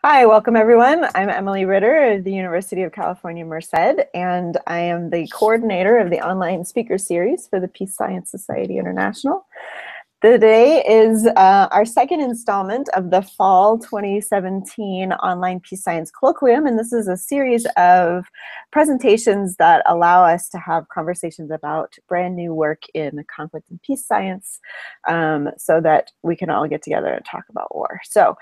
Hi, welcome everyone. I'm Emily Ritter of the University of California, Merced, and I am the coordinator of the online speaker series for the Peace Science Society International. Today is our second installment of the Fall 2017 Online Peace Science Colloquium, and this is a series of presentations that allow us to have conversations about brand new work in conflict and peace science so that we can all get together and talk about war. So.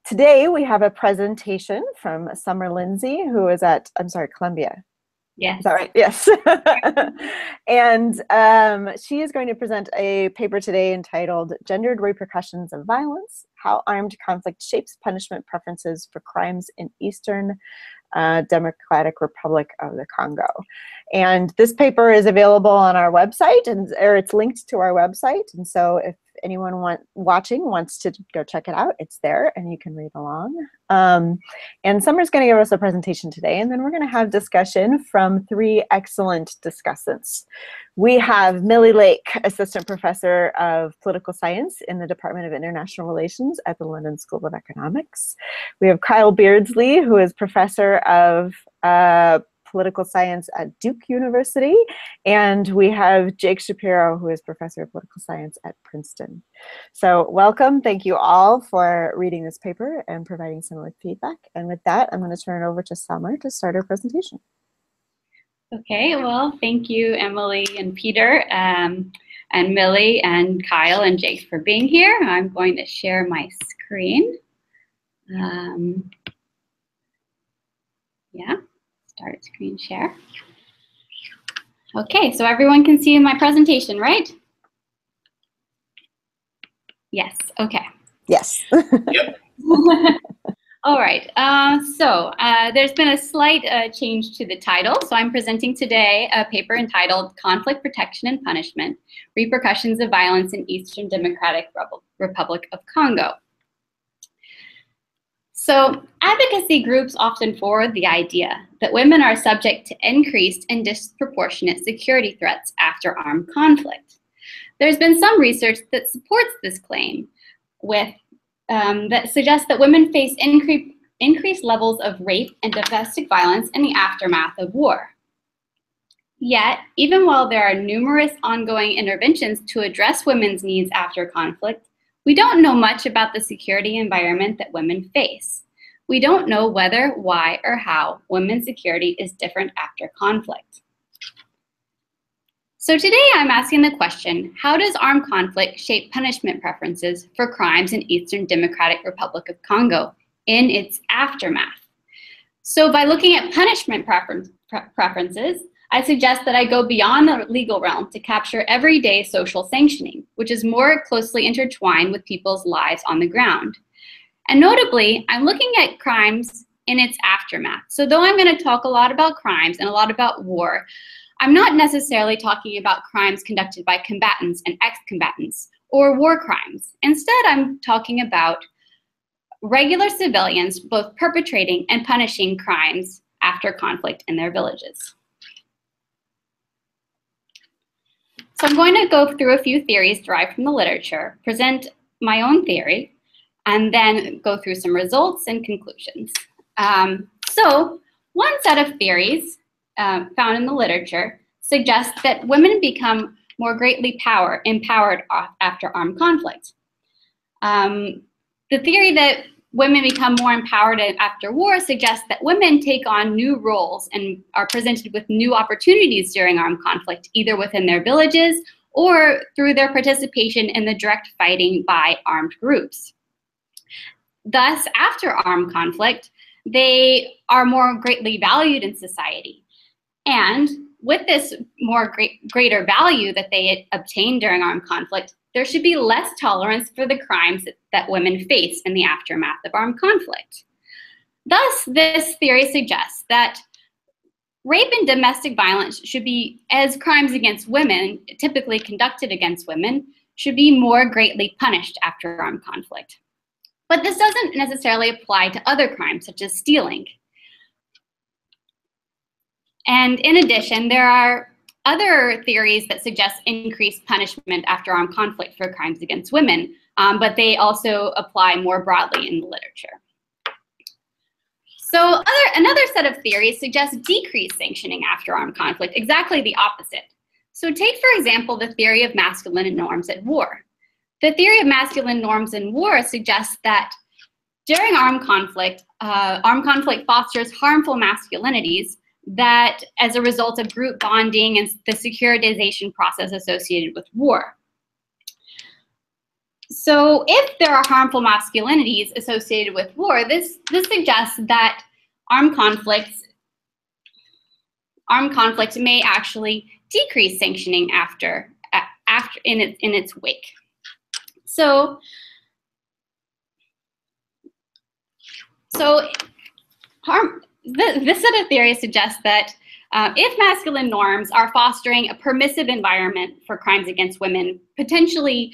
Today we have a presentation from Summer Lindsey, who is at, Columbia. Yes. Is that right? Yes. And she is going to present a paper today entitled Gendered Repercussions of Violence, How Armed Conflict Shapes Punishment Preferences for Crimes in Eastern Democratic Republic of the Congo. And this paper is available on our website, or it's linked to our website. And so if anyone watching wants to go check it out, it's there and you can read along. And Summer's going to give us a presentation today, and then we're going to have discussion from three excellent discussants. We have Milli Lake, Assistant Professor of Political Science in the Department of International Relations at the London School of Economics. We have Kyle Beardsley, who is Professor of Political Science at Duke University, and we have Jake Shapiro, who is Professor of Political Science at Princeton. So welcome, thank you all for reading this paper and providing some feedback. And with that, I'm going to turn it over to Summer to start our presentation. Okay, well, thank you, Emily and Peter, and Millie and Kyle and Jake for being here. I'm going to share my screen. Yeah. Start screen share. Okay, so everyone can see my presentation, right? Yes, okay. Yes. Yep. All right, so there's been a slight change to the title. So I'm presenting today a paper entitled Conflict Protection and Punishment, Repercussions of Violence in Eastern Democratic Republic of Congo. So advocacy groups often forward the idea that women are subject to increased and disproportionate security threats after armed conflict. There's been some research that supports this claim that suggests that women face increased levels of rape and domestic violence in the aftermath of war. Yet, even while there are numerous ongoing interventions to address women's needs after conflict, we don't know much about the security environment that women face. We don't know whether, why, or how women's security is different after conflict. So today I'm asking the question, how does armed conflict shape punishment preferences for crimes in Eastern Democratic Republic of Congo in its aftermath? So by looking at punishment preferences, I suggest that I go beyond the legal realm to capture everyday social sanctioning, which is more closely intertwined with people's lives on the ground. And notably, I'm looking at crimes in its aftermath. So though I'm going to talk a lot about crimes and a lot about war, I'm not necessarily talking about crimes conducted by combatants and ex-combatants or war crimes. Instead, I'm talking about regular civilians both perpetrating and punishing crimes after conflict in their villages. So I'm going to go through a few theories derived from the literature, present my own theory, and then go through some results and conclusions. So one set of theories found in the literature suggests that women become more greatly empowered after armed conflict. The theory that women become more empowered after war suggests that women take on new roles and are presented with new opportunities during armed conflict, either within their villages or through their participation in the direct fighting by armed groups. Thus, after armed conflict, they are more greatly valued in society. And with this greater value that they obtain during armed conflict, there should be less tolerance for the crimes that women face in the aftermath of armed conflict. Thus, this theory suggests that rape and domestic violence should be, as crimes against women, typically conducted against women, should be more greatly punished after armed conflict. But this doesn't necessarily apply to other crimes, such as stealing. And in addition, there are other theories that suggest increased punishment after armed conflict for crimes against women, but they also apply more broadly in the literature. So another set of theories suggests decreased sanctioning after armed conflict, exactly the opposite. So take, for example, the theory of masculine norms at war. The theory of masculine norms in war suggests that during armed conflict fosters harmful masculinities that as a result of group bonding and the securitization process associated with war. So if there are harmful masculinities associated with war, this suggests that armed conflict may actually decrease sanctioning in its wake. So this set of theories suggests that if masculine norms are fostering a permissive environment for crimes against women, potentially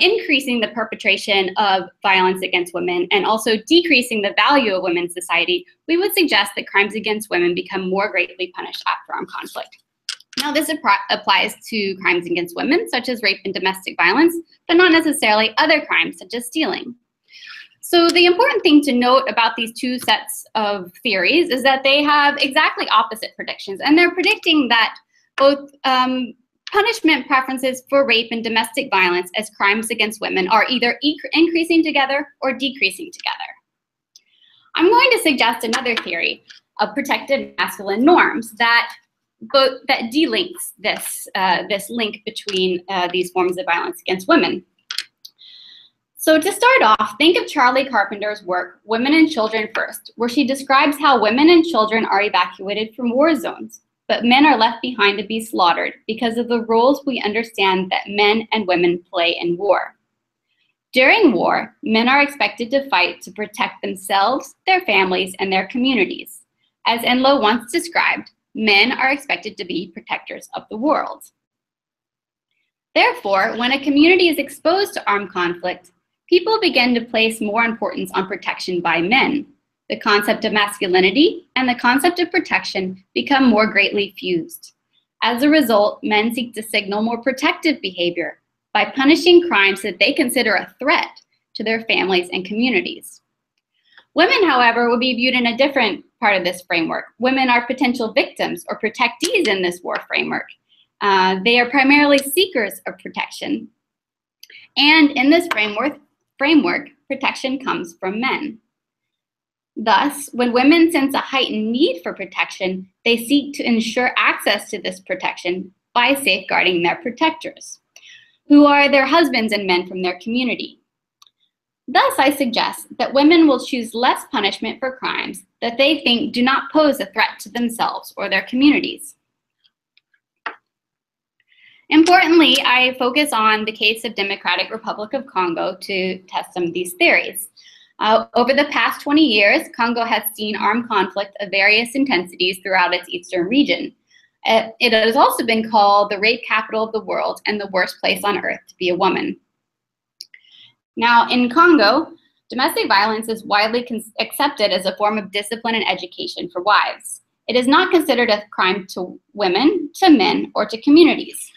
increasing the perpetration of violence against women and also decreasing the value of women's society, we would suggest that crimes against women become more greatly punished after armed conflict. Now, this applies to crimes against women, such as rape and domestic violence, but not necessarily other crimes, such as stealing. So the important thing to note about these two sets of theories is that they have exactly opposite predictions, and they're predicting that both punishment preferences for rape and domestic violence as crimes against women are either increasing together or decreasing together. I'm going to suggest another theory of protected masculine norms that delinks this link between these forms of violence against women. So to start off, think of Charlie Carpenter's work, Women and Children First, where she describes how women and children are evacuated from war zones, but men are left behind to be slaughtered because of the roles we understand that men and women play in war. During war, men are expected to fight to protect themselves, their families, and their communities. As Enloe once described, men are expected to be protectors of the world. Therefore, when a community is exposed to armed conflict, people begin to place more importance on protection by men. The concept of masculinity and the concept of protection become more greatly fused. As a result, men seek to signal more protective behavior by punishing crimes that they consider a threat to their families and communities. Women, however, will be viewed in a different part of this framework. Women are potential victims or protectees in this war framework. They are primarily seekers of protection. And in this framework, protection comes from men. Thus, when women sense a heightened need for protection, they seek to ensure access to this protection by safeguarding their protectors, who are their husbands and men from their community. Thus, I suggest that women will choose less punishment for crimes that they think do not pose a threat to themselves or their communities. Importantly, I focus on the case of Democratic Republic of Congo to test some of these theories. Over the past 20 years, Congo has seen armed conflict of various intensities throughout its eastern region. It has also been called the rape capital of the world and the worst place on earth to be a woman. Now, in Congo, domestic violence is widely accepted as a form of discipline and education for wives. It is not considered a crime to women, to men, or to communities.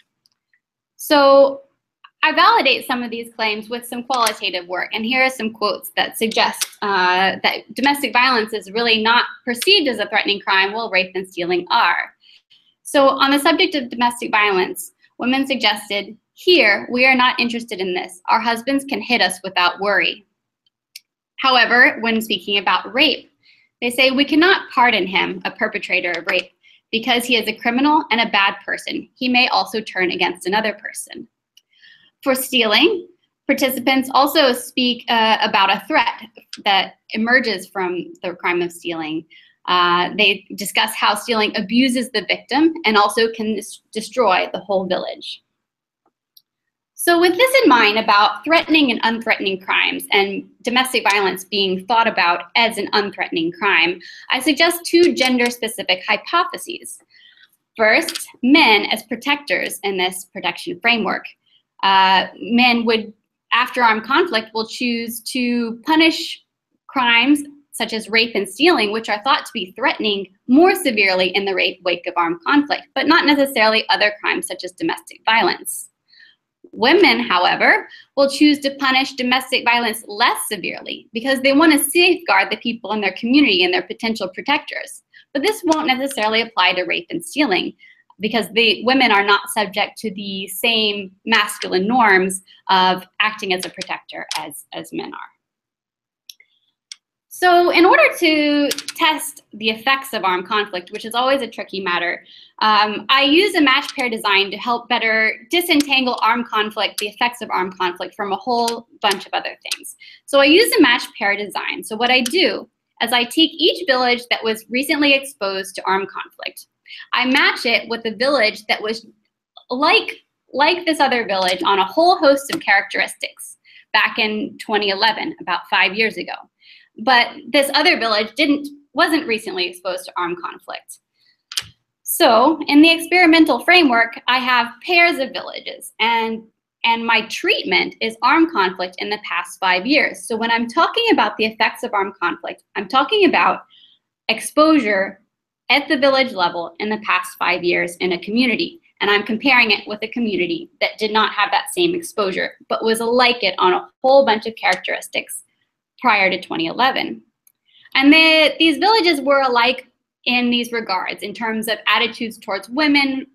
So I validate some of these claims with some qualitative work, and here are some quotes that suggest that domestic violence is really not perceived as a threatening crime, while rape and stealing are. So on the subject of domestic violence, women suggested, "Here, we are not interested in this. Our husbands can hit us without worry." However, when speaking about rape, they say, "We cannot pardon him, a perpetrator of rape, because he is a criminal and a bad person. He may also turn against another person." For stealing, participants also speak about a threat that emerges from the crime of stealing. They discuss how stealing abuses the victim and also can destroy the whole village. So with this in mind about threatening and unthreatening crimes and domestic violence being thought about as an unthreatening crime, I suggest two gender-specific hypotheses. First, men as protectors in this protection framework. Men would, after armed conflict, will choose to punish crimes such as rape and stealing, which are thought to be threatening, more severely in the wake of armed conflict, but not necessarily other crimes such as domestic violence. Women, however, will choose to punish domestic violence less severely because they want to safeguard the people in their community and their potential protectors. But this won't necessarily apply to rape and stealing because women are not subject to the same masculine norms of acting as a protector as men are. So in order to test the effects of armed conflict, which is always a tricky matter, I use a match pair design to help better disentangle armed conflict, the effects of armed conflict, from a whole bunch of other things. So I use a match pair design. So what I do is I take each village that was recently exposed to armed conflict. I match it with a village that was like this other village on a whole host of characteristics back in 2011, about 5 years ago. But this other village wasn't recently exposed to armed conflict. So in the experimental framework, I have pairs of villages, and my treatment is armed conflict in the past 5 years. So when I'm talking about the effects of armed conflict, I'm talking about exposure at the village level in the past 5 years in a community. And I'm comparing it with a community that did not have that same exposure, but was like it on a whole bunch of characteristics prior to 2011. And these villages were alike in these regards, in terms of attitudes towards women,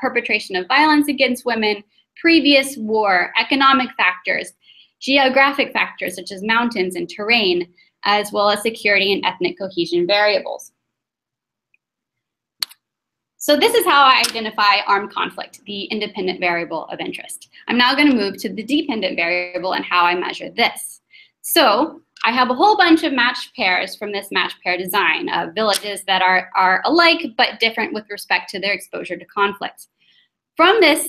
perpetration of violence against women, previous war, economic factors, geographic factors such as mountains and terrain, as well as security and ethnic cohesion variables. So this is how I identify armed conflict, the independent variable of interest. I'm now going to move to the dependent variable and how I measure this. So I have a whole bunch of matched pairs from this match pair design of villages that are alike but different with respect to their exposure to conflict. From this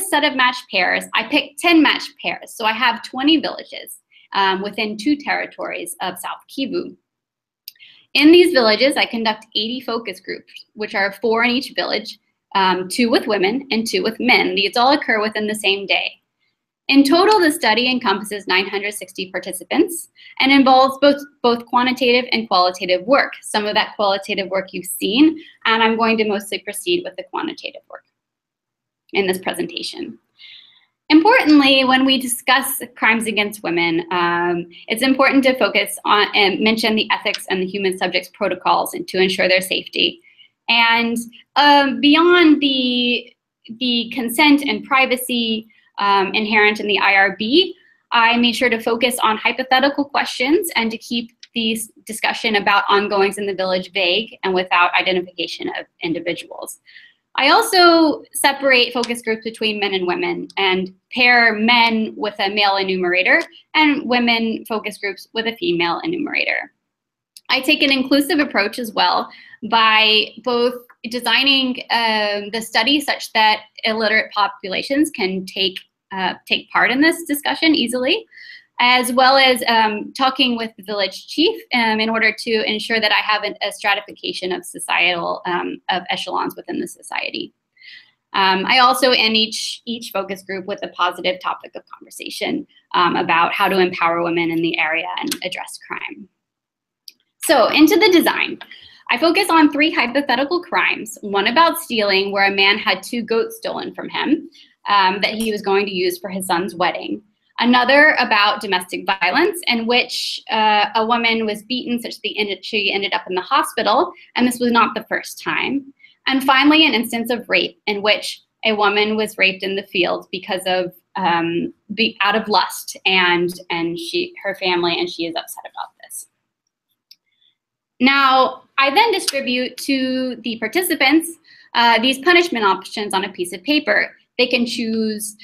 set of matched pairs, I picked 10 matched pairs. So I have 20 villages within 2 territories of South Kivu. In these villages, I conduct 80 focus groups, which are 4 in each village, 2 with women and 2 with men. These all occur within the same day. In total, the study encompasses 960 participants and involves both quantitative and qualitative work. Some of that qualitative work you've seen, and I'm going to mostly proceed with the quantitative work in this presentation. Importantly, when we discuss crimes against women, it's important to focus on and mention the ethics and the human subjects protocols and to ensure their safety. And beyond the consent and privacy inherent in the IRB, I made sure to focus on hypothetical questions and to keep the discussion about ongoings in the village vague and without identification of individuals. I also separate focus groups between men and women and pair men with a male enumerator and women focus groups with a female enumerator. I take an inclusive approach as well by both designing the study such that illiterate populations can take part in this discussion easily, as well as talking with the village chief in order to ensure that I have a stratification of societal of echelons within the society. I also end each focus group with a positive topic of conversation about how to empower women in the area and address crime. So into the design. I focus on 3 hypothetical crimes, one about stealing where a man had 2 goats stolen from him that he was going to use for his son's wedding. Another about domestic violence in which a woman was beaten such that she ended up in the hospital, and this was not the first time. And finally, an instance of rape in which a woman was raped in the field because of out of lust, and her family, and she is upset about this. Now, I then distribute to the participants these punishment options on a piece of paper. They can choose,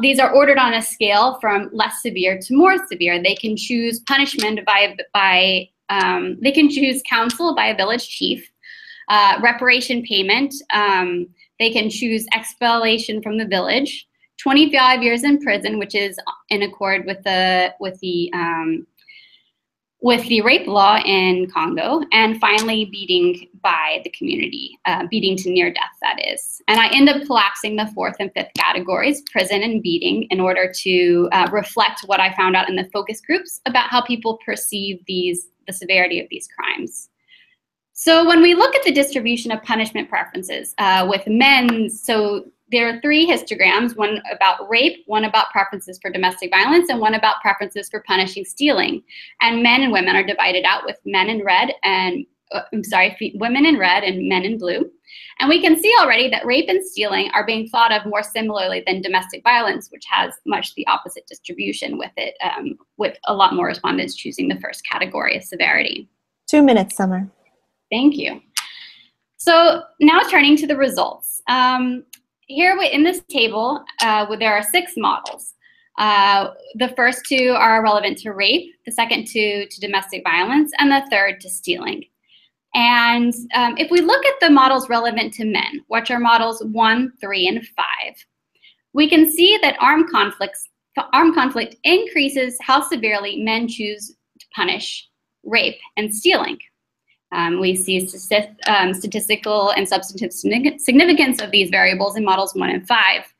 these are ordered on a scale from less severe to more severe. They can choose punishment they can choose counsel by a village chief, reparation payment. They can choose expulsion from the village, 25 years in prison, which is in accord with the rape law in Congo, and finally beating by the community, beating to near death, that is. And I end up collapsing the 4th and 5th categories, prison and beating, in order to reflect what I found out in the focus groups about how people perceive the severity of these crimes. So when we look at the distribution of punishment preferences with men, so there are 3 histograms, one about rape, one about preferences for domestic violence, and one about preferences for punishing stealing. And men and women are divided out with men in red and, women in red and men in blue. And we can see already that rape and stealing are being thought of more similarly than domestic violence, which has much the opposite distribution with it, with a lot more respondents choosing the first category of severity. 2 minutes, Summer. Thank you. So now turning to the results. Here in this table, there are 6 models. The first 2 are relevant to rape, the second 2 to domestic violence, and the third to stealing. And if we look at the models relevant to men, which are models 1, 3, and 5, we can see that armed conflict increases how severely men choose to punish rape and stealing. We see statistical and substantive significance of these variables in models 1 and 5.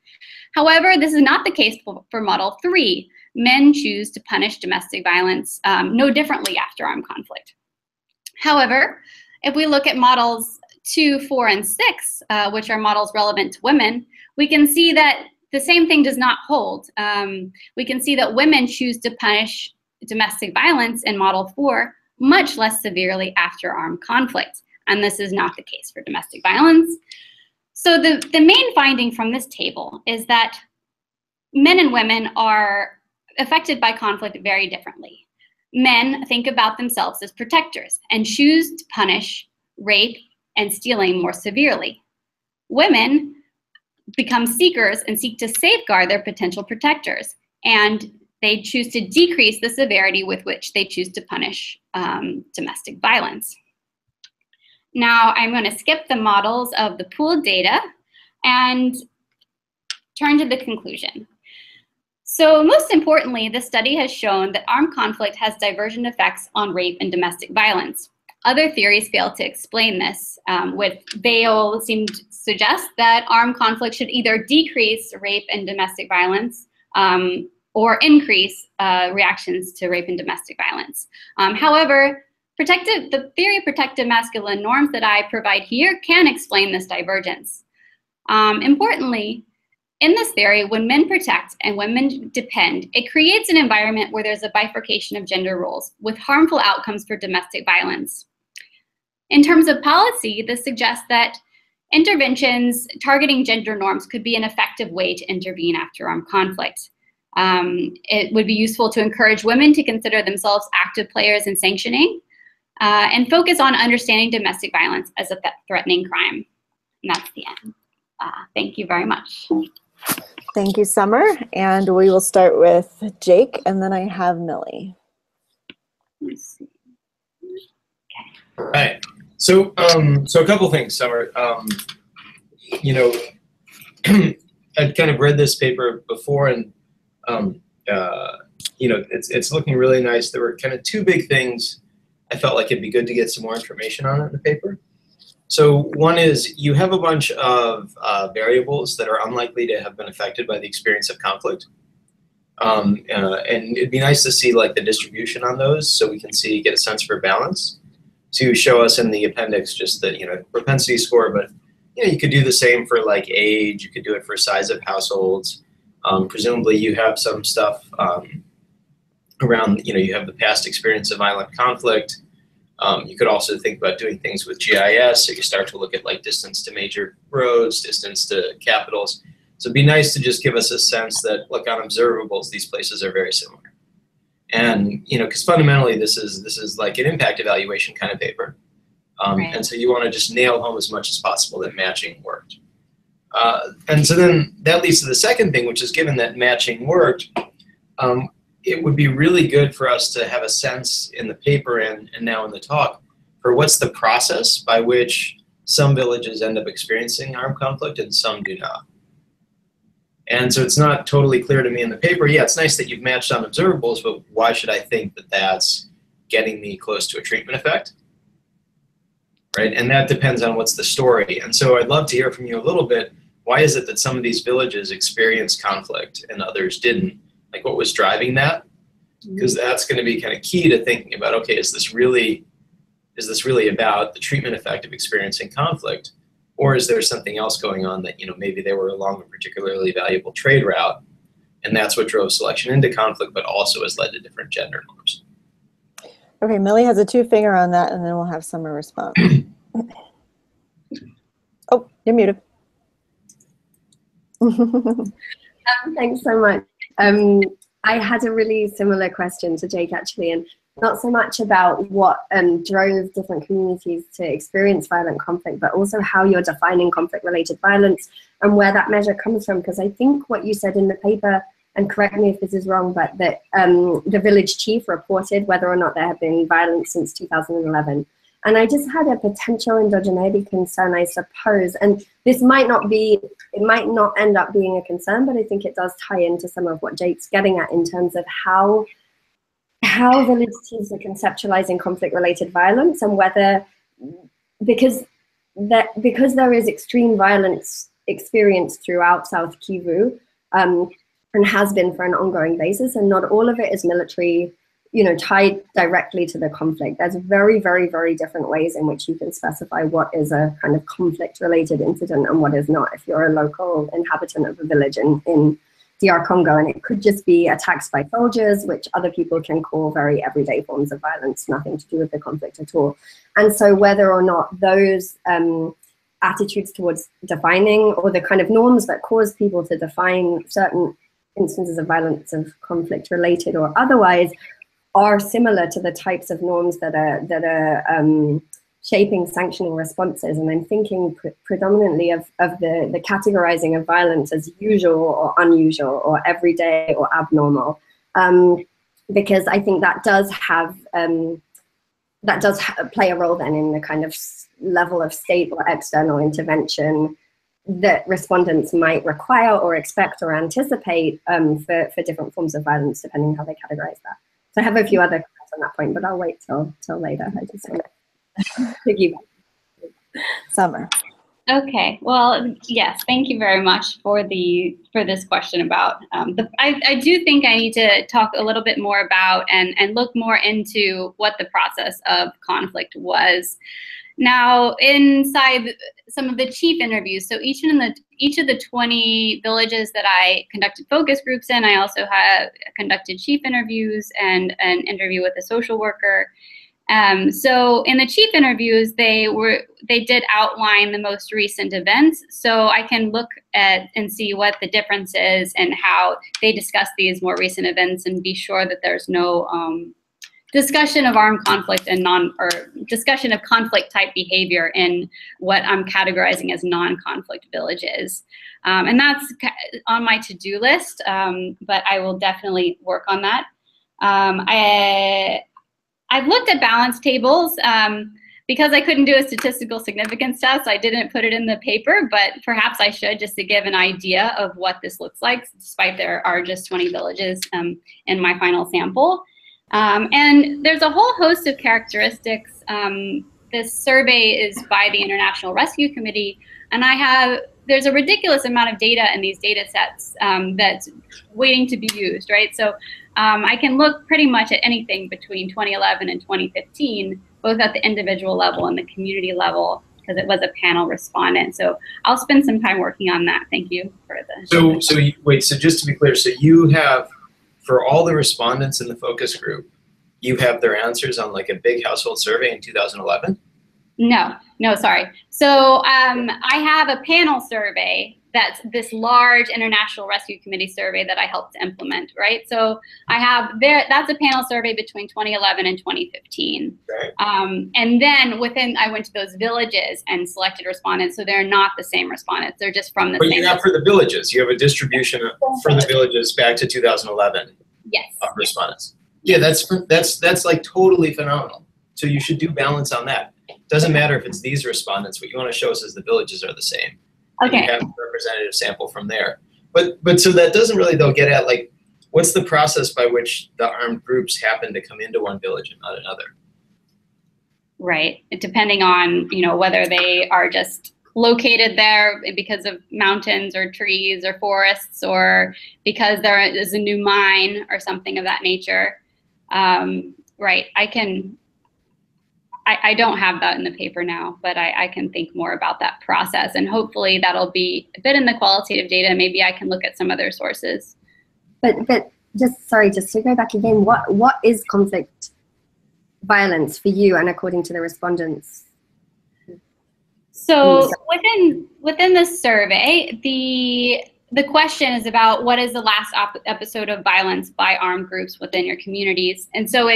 However, this is not the case for model 3. Men choose to punish domestic violence no differently after armed conflict. However, if we look at models 2, 4, and 6, which are models relevant to women, we can see that the same thing does not hold. We can see that women choose to punish domestic violence in model 4 much less severely after armed conflict, and this is not the case for domestic violence. So the main finding from this table is that men and women are affected by conflict very differently. Men think about themselves as protectors and choose to punish rape and stealing more severely. Women become seekers and seek to safeguard their potential protectors, and they choose to decrease the severity with which they choose to punish domestic violence. Now I'm going to skip the models of the pooled data and turn to the conclusion. So most importantly, the study has shown that armed conflict has divergent effects on rape and domestic violence. Other theories fail to explain this, with they all seem to suggest that armed conflict should either decrease rape and domestic violence or increase reactions to rape and domestic violence. However, the theory of protective masculine norms that I provide here can explain this divergence. Importantly, in this theory, when men protect and women depend, it creates an environment where there's a bifurcation of gender roles with harmful outcomes for domestic violence. In terms of policy, this suggests that interventions targeting gender norms could be an effective way to intervene after armed conflict. It would be useful to encourage women to consider themselves active players in sanctioning and focus on understanding domestic violence as a threatening crime. And that's the end. Thank you very much. Thank you, Summer. And we will start with Jake, and then I have Milli. Let's see. Okay. All right. So a couple things, Summer. You know, I'd kind of read this paper before, and you know, it's looking really nice. There were kind of 2 big things I felt like it'd be good to get some more information on in the paper. So one is you have a bunch of variables that are unlikely to have been affected by the experience of conflict. And it'd be nice to see like the distribution on those so we can get a sense for balance. So you show us in the appendix just the, you know, propensity score, but you know, you could do the same for like age, you could do it for size of households. Presumably you have some stuff around, you know, you have the past experience of violent conflict. You could also think about doing things with GIS, so you start to look at like distance to major roads, distance to capitals. So it'd be nice to just give us a sense that, look, on observables, these places are very similar. And, you know, because fundamentally this is like an impact evaluation kind of paper. Right. And so you want to just nail home as much as possible that matching worked. And so then that leads to the second thing, which is given that matching worked, it would be really good for us to have a sense in the paper and now in the talk for what's the process by which some villages end up experiencing armed conflict and some do not. And so it's not totally clear to me in the paper, yeah, it's nice that you've matched on observables, but why should I think that that's getting me close to a treatment effect? Right, and that depends on what's the story. And so I'd love to hear from you a little bit, why is it that some of these villages experienced conflict and others didn't? Like what was driving that? Because that's going to be kind of key to thinking about, okay, is this really about the treatment effect of experiencing conflict? Or is there something else going on that, maybe they were along a particularly valuable trade route, and that's what drove selection into conflict, but also has led to different gender norms? Okay, Milli has a 2-finger on that, and then we'll have Summer respond. Oh, you're muted. Thanks so much. I had a really similar question to Jake, actually, and not so much about what drove different communities to experience violent conflict, but also how you're defining conflict-related violence and where that measure comes from. Because I think what you said in the paper, and correct me if this is wrong, but that the village chief reported whether or not there had been violence since 2011. And I just had a potential endogeneity concern, I suppose. And this might not end up being a concern, but I think it does tie into some of what Jake's getting at in terms of how village chiefs are conceptualizing conflict-related violence, and whether, because there is extreme violence experienced throughout South Kivu, and has been for an ongoing basis, and not all of it is military, tied directly to the conflict. There's very, very, very different ways in which you can specify what is a kind of conflict-related incident and what is not, if you're a local inhabitant of a village in DR Congo. And it could just be attacks by soldiers, which other people can call very everyday forms of violence, nothing to do with the conflict at all. And so whether or not those attitudes towards defining, or the kind of norms that cause people to define certain instances of violence of conflict related or otherwise, are similar to the types of norms that are shaping sanctioning responses. And I'm thinking predominantly of the categorizing of violence as usual or unusual or everyday or abnormal, because I think that does play a role then in the kind of level of state or external intervention that respondents might require or expect or anticipate for different forms of violence, depending on how they categorize that. So I have a few other comments on that point, but I'll wait till later. I just want to piggyback. Summer. Okay, well, yes, thank you very much for this question about I do think I need to talk a little bit more about and look more into what the process of conflict was. Now, inside some of the chief interviews, so each of the 20 villages that I conducted focus groups in, I also have conducted chief interviews and an interview with a social worker. So in the chief interviews, they did outline the most recent events, so I can look at and see what the difference is and how they discuss these more recent events, and be sure that there's no discussion of armed conflict and discussion of conflict type behavior in what I'm categorizing as non-conflict villages. And that's on my to-do list, but I will definitely work on that. I've looked at balance tables. Because I couldn't do a statistical significance test, I didn't put it in the paper, but perhaps I should, just to give an idea of what this looks like, despite there are just 20 villages in my final sample. And there's a whole host of characteristics. This survey is by the International Rescue Committee, and there's a ridiculous amount of data in these data sets that's waiting to be used, right? So I can look pretty much at anything between 2011 and 2015, both at the individual level and the community level, because it was a panel respondent. So I'll spend some time working on that. Thank you for this. So just to be clear, so you have, for all the respondents in the focus group, you have their answers on like a big household survey in 2011? No, sorry. So I have a panel survey that's this large International Rescue Committee survey that I helped to implement, right? So that's a panel survey between 2011 and 2015. Right. And then I went to those villages and selected respondents, so they're not the same respondents. They're just from the same. But you're not for the villages. You have a distribution for the villages back to 2011. Yes. Of respondents. Yeah, that's like totally phenomenal. So you should do balance on that. Doesn't matter if it's these respondents. What you want to show us is the villages are the same. Okay. And you have a representative sample from there. But so that doesn't really though get at like, what's the process by which the armed groups happen to come into one village and not another? Right. Depending on, whether they are just located there because of mountains or trees or forests, or because there is a new mine or something of that nature. Right. I don't have that in the paper now, but I can think more about that process, and hopefully that'll be a bit in the qualitative data. Maybe I can look at some other sources. But just to go back again, what is conflict violence for you and according to the respondents? So within the survey, the question is about what is the last episode of violence by armed groups within your communities, and so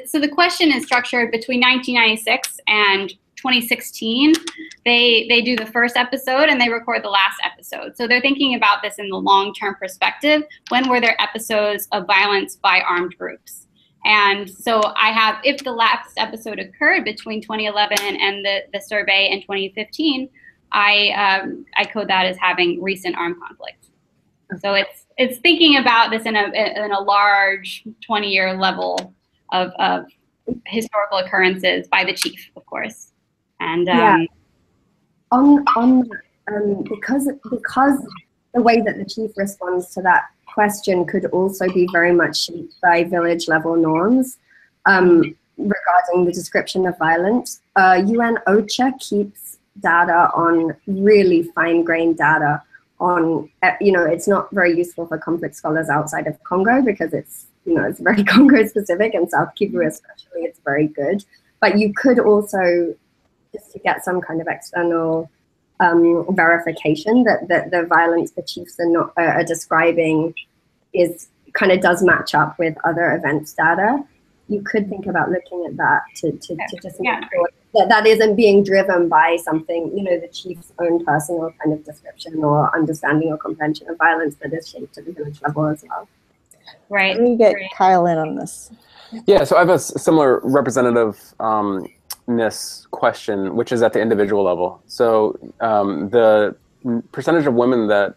so the question is structured between 1996 and 2016. They do the first episode and they record the last episode. So they're thinking about this in the long-term perspective. When were there episodes of violence by armed groups? And so I have, if the last episode occurred between 2011 and the survey in 2015, I code that as having recent armed conflict. So it's thinking about this in a large 20-year level of historical occurrences by the chief, of course. And because the way that the chief responds to that question could also be very much shaped by village level norms regarding the description of violence. UN OCHA keeps data on really fine-grained data on, it's not very useful for conflict scholars outside of Congo because it's very Congo specific, and South Kivu especially, it's very good. But you could also, just to get some kind of external verification that the violence the chiefs are describing does match up with other events data. You could think about looking at that to just make sure that isn't being driven by something, the chief's own personal kind of description or understanding or comprehension of violence that is shaped at the village level as well. Right. Let me get Kyle in on this. Yeah, so I have a similar representativeness question, which is at the individual level. So the percentage of women that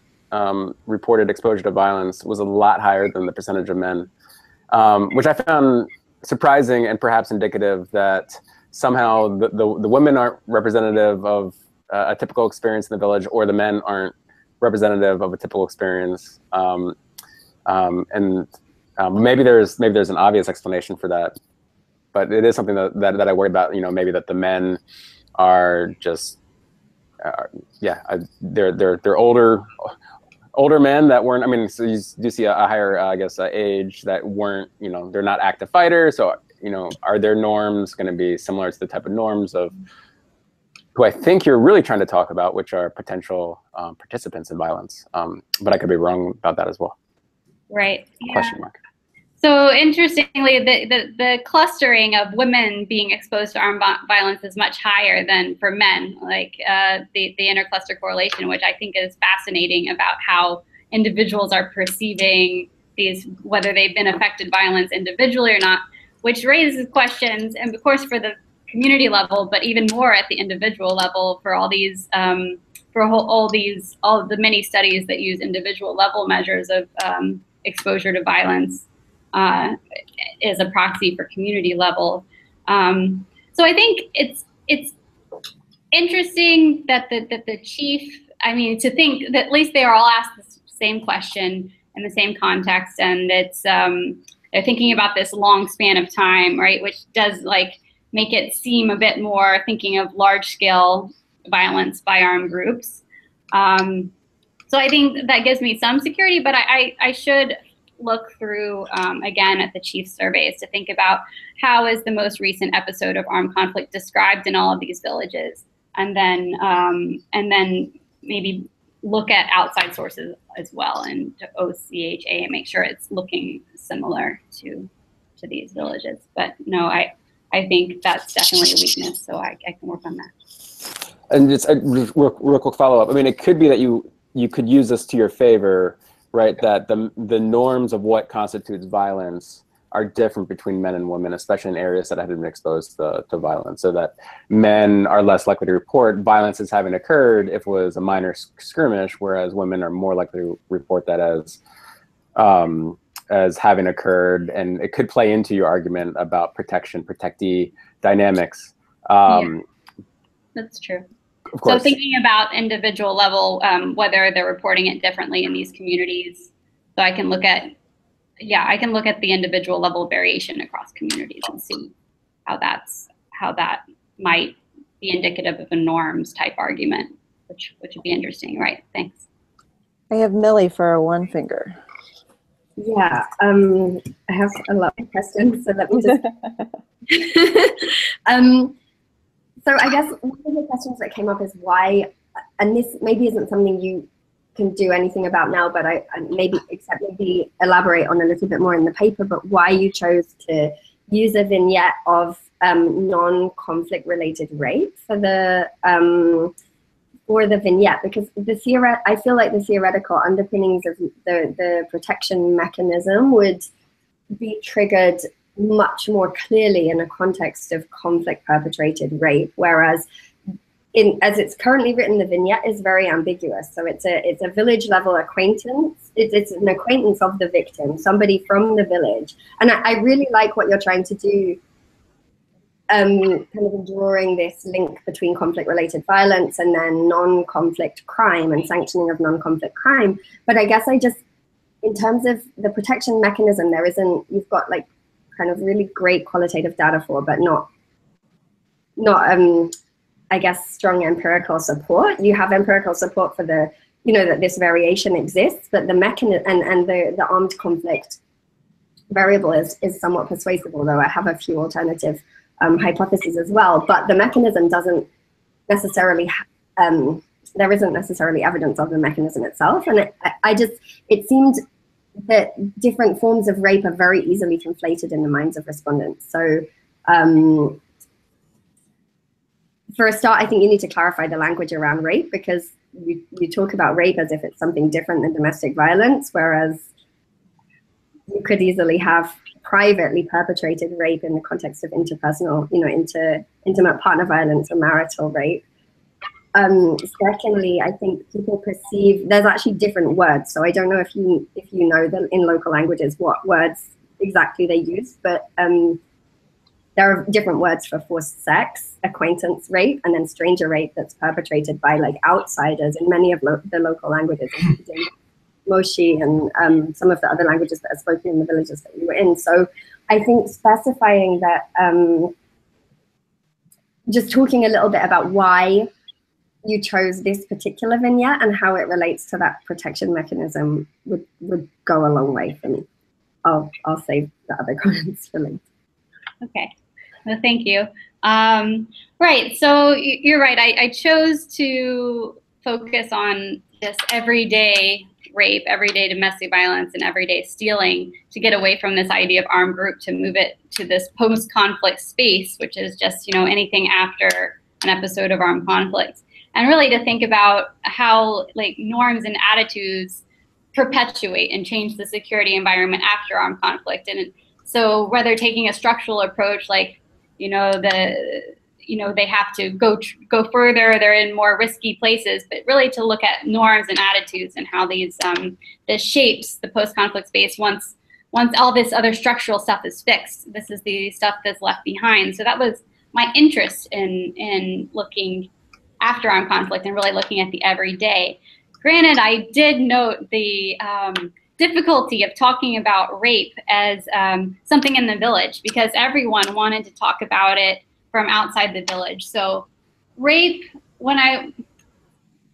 reported exposure to violence was a lot higher than the percentage of men, which I found surprising and perhaps indicative that somehow the women aren't representative of a typical experience in the village, or the men aren't representative of a typical experience. Maybe there's an obvious explanation for that, but it is something that I worry about. Maybe that the men are just, they're older men that weren't. I mean, so you do see a higher, age that weren't. They're not active fighters. So are their norms going to be similar to the type of norms of who I think you're really trying to talk about, which are potential participants in violence? But I could be wrong about that as well. Right. Yeah. Question mark. So interestingly, the clustering of women being exposed to armed violence is much higher than for men, like the intercluster correlation, which I think is fascinating about how individuals are perceiving these, whether they've been affected violence individually or not, which raises questions, and of course for the community level, but even more at the individual level for all these, all the many studies that use individual level measures of exposure to violence is a proxy for community level. So I think it's interesting that the chief, to think that at least they are all asked the same question in the same context, and it's they're thinking about this long span of time, right, which does make it seem a bit more thinking of large scale violence by armed groups. So I think that gives me some security, but I should look through again at the chief surveys to think about how is the most recent episode of armed conflict described in all of these villages, and then maybe look at outside sources as well, and to OCHA, and make sure it's looking similar to these villages. But no, I think that's definitely a weakness, so I can work on that. And just a real quick follow-up. It could be that you could use this to your favor, right? That the norms of what constitutes violence are different between men and women, especially in areas that have been exposed to violence. So that men are less likely to report violence as having occurred if it was a minor skirmish, whereas women are more likely to report that as having occurred. And it could play into your argument about protectee dynamics. Yeah, that's true. Of course. So thinking about individual level, whether they're reporting it differently in these communities, so I can look at, the individual level variation across communities and see how that might be indicative of a norms type argument, which would be interesting, right? Thanks. I have Milli for one finger. Yeah, I have a lot of questions, so let me just. So I guess one of the questions that came up is why, and this maybe isn't something you can do anything about now, but I maybe elaborate on a little bit more in the paper, but why you chose to use a vignette of non-conflict related rape for the vignette, because I feel like the theoretical underpinnings of the protection mechanism would be triggered much more clearly in a context of conflict perpetrated rape, whereas as it's currently written, the vignette is very ambiguous. So it's a village level acquaintance. It's an acquaintance of the victim, somebody from the village. And I really like what you're trying to do, kind of drawing this link between conflict-related violence and then non-conflict crime and sanctioning of non-conflict crime. But I guess in terms of the protection mechanism, you've got like kind of really great qualitative data for, but not I guess strong empirical support. You have empirical support for that this variation exists, but the mechanism and the armed conflict variable is somewhat persuasive, although I have a few alternative hypotheses as well, but the mechanism doesn't necessarily, there isn't necessarily evidence of the mechanism itself. And it seemed that different forms of rape are very easily conflated in the minds of respondents. So for a start, I think you need to clarify the language around rape, because you talk about rape as if it's something different than domestic violence, whereas you could easily have privately perpetrated rape in the context of interpersonal, intimate partner violence or marital rape. Secondly, I think people perceive there's actually different words. So I don't know if you know that in local languages what words exactly they use, but there are different words for forced sex, acquaintance rape, and then stranger rape that's perpetrated by like outsiders in many of the local languages, including Moshi and some of the other languages that are spoken in the villages that we were in. So I think specifying that, just talking a little bit about why you chose this particular vignette and how it relates to that protection mechanism would go a long way for me. I'll save the other comments for later. Okay, well, thank you. Right, so you're right. I chose to focus on this everyday rape, everyday domestic violence, and everyday stealing to get away from this idea of armed group, to move it to this post-conflict space, which is just anything after an episode of armed conflict, and really to think about how like norms and attitudes perpetuate and change the security environment after armed conflict. And so whether taking a structural approach, like they have to go further, they're in more risky places, but really to look at norms and attitudes and how this shapes the post-conflict space once all this other structural stuff is fixed. This is the stuff that's left behind. So that was my interest in looking after armed conflict and really looking at the everyday. Granted, I did note the difficulty of talking about rape as something in the village, because everyone wanted to talk about it from outside the village. So rape,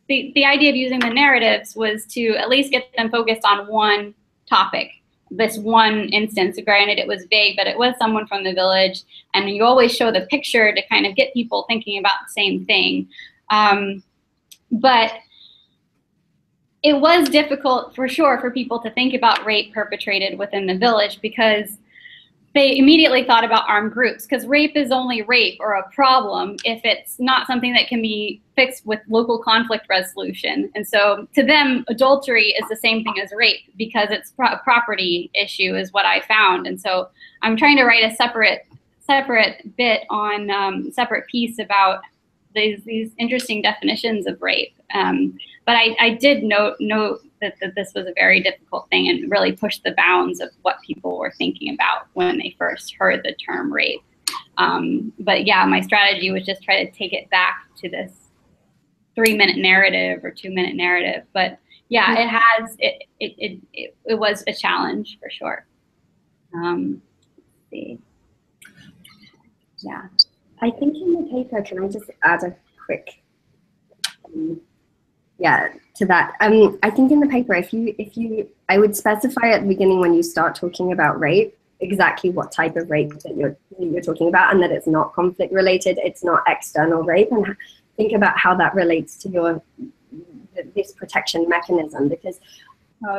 the idea of using the narratives was to at least get them focused on one topic, this one instance. Granted, it was vague, but it was someone from the village, and you always show the picture to kind of get people thinking about the same thing. But it was difficult for sure for people to think about rape perpetrated within the village, because they immediately thought about armed groups, because rape is only rape or a problem if it's not something that can be fixed with local conflict resolution. And so to them, adultery is the same thing as rape, because it's a property issue is what I found. And so I'm trying to write a separate bit on separate piece about these interesting definitions of rape. But I did note that this was a very difficult thing and really pushed the bounds of what people were thinking about when they first heard the term rape. But yeah, my strategy was just try to take it back to this 3-minute narrative or 2-minute narrative. But yeah, it was a challenge for sure. Let's see. Yeah. I think in the paper, can I just add a quick, to that. I think in the paper, I would specify at the beginning when you start talking about rape, exactly what type of rape that you're talking about, and that it's not conflict related, it's not external rape, and think about how that relates to this protection mechanism. Because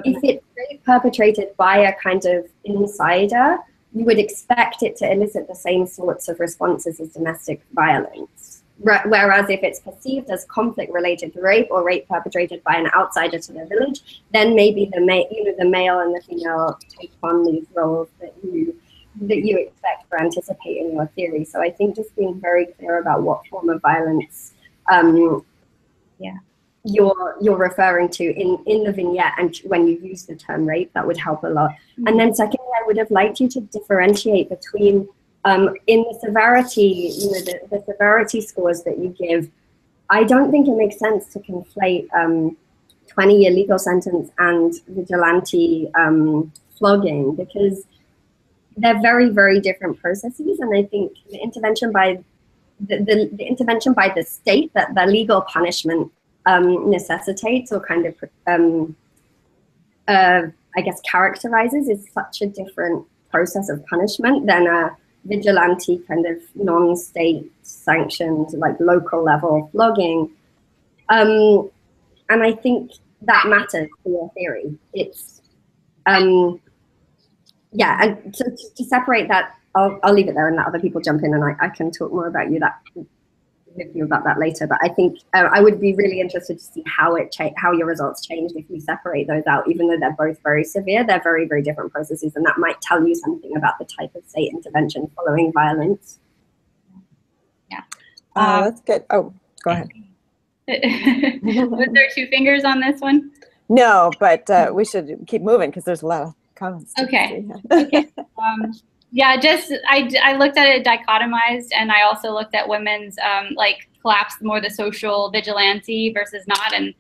if it's rape perpetrated by a kind of insider, you would expect it to elicit the same sorts of responses as domestic violence. Whereas if it's perceived as conflict-related rape or rape perpetrated by an outsider to the village, then maybe the male and the female take on these roles that you expect or anticipate in your theory. So I think just being very clear about what form of violence you're referring to in the vignette, and when you use the term rape, that would help a lot. And then secondly, I would have liked you to differentiate between in the severity, the severity scores that you give. I don't think it makes sense to conflate 20-year legal sentence and vigilante flogging, because they're very, very different processes. And I think the intervention by the intervention by the state that the legal punishment necessitates or kind of I guess characterizes is such a different process of punishment than a vigilante kind of non-state sanctioned, like local level flogging. And I think that matters for your theory. It's and to separate that, I'll leave it there and let other people jump in, and I can talk more about with you about that later. But I think I would be really interested to see how your results changed if you separate those out. Even though they're both very severe, they're very, very different processes, and that might tell you something about the type of state intervention following violence. Yeah. That's good. Oh, go ahead. Was there 2 fingers on this one? No, but we should keep moving because there's a lot of comments. Okay. Okay. Yeah, I looked at it dichotomized, and I also looked at women's like collapse, more the social vigilante versus not. And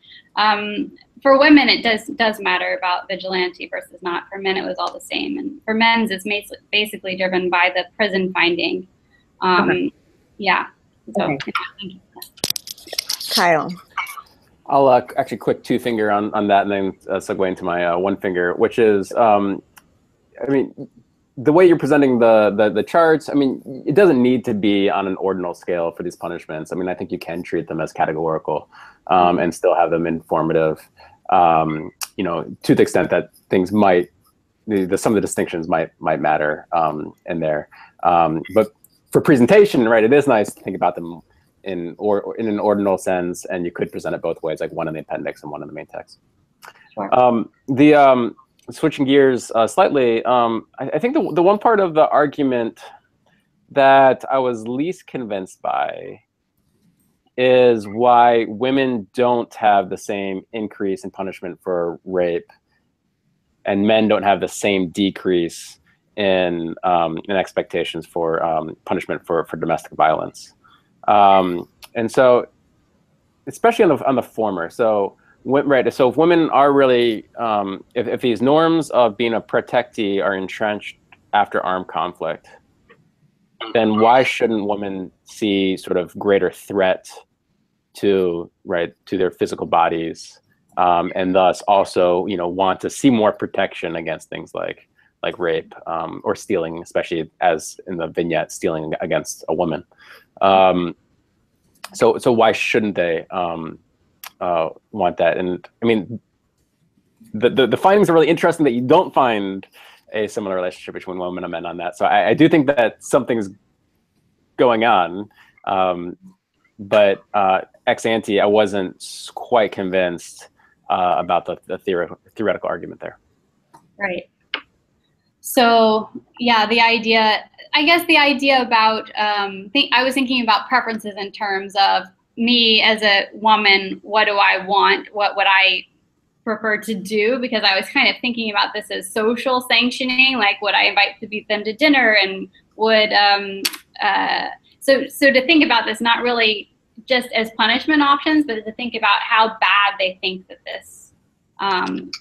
for women, it does matter about vigilante versus not. For men, it was all the same. And for men's, it's basically driven by the prison finding. Okay. Yeah. So, Okay. Yeah. Kyle. I'll actually quick 2-finger on that, and then segue into my 1-finger, which is, I mean, the way you're presenting the charts, I mean, it doesn't need to be on an ordinal scale for these punishments. I mean, I think you can treat them as categorical and still have them informative, to the extent that things might, some of the distinctions might matter in there. But for presentation, right, it is nice to think about them in an ordinal sense, and you could present it both ways, like one in the appendix and one in the main text. Sure. Switching gears slightly, I think the one part of the argument that I was least convinced by is why women don't have the same increase in punishment for rape, and men don't have the same decrease in expectations for punishment for domestic violence. And so, especially on the former, so if women are really, if these norms of being a protectee are entrenched after armed conflict, then why shouldn't women see sort of greater threat to their physical bodies, and thus also want to see more protection against things like rape or stealing, especially as in the vignette, stealing against a woman. So why shouldn't they want that? And I mean, the findings are really interesting that you don't find a similar relationship between women and men on that. So I do think that something's going on, but ex ante, I wasn't quite convinced about the theoretical argument there. Right. So yeah, I guess the idea about, I was thinking about preferences in terms of me as a woman, what do I want? What would I prefer to do? Because I was kind of thinking about this as social sanctioning, like would I invite them to dinner, and would, so to think about this, not really just as punishment options, but to think about how bad they think that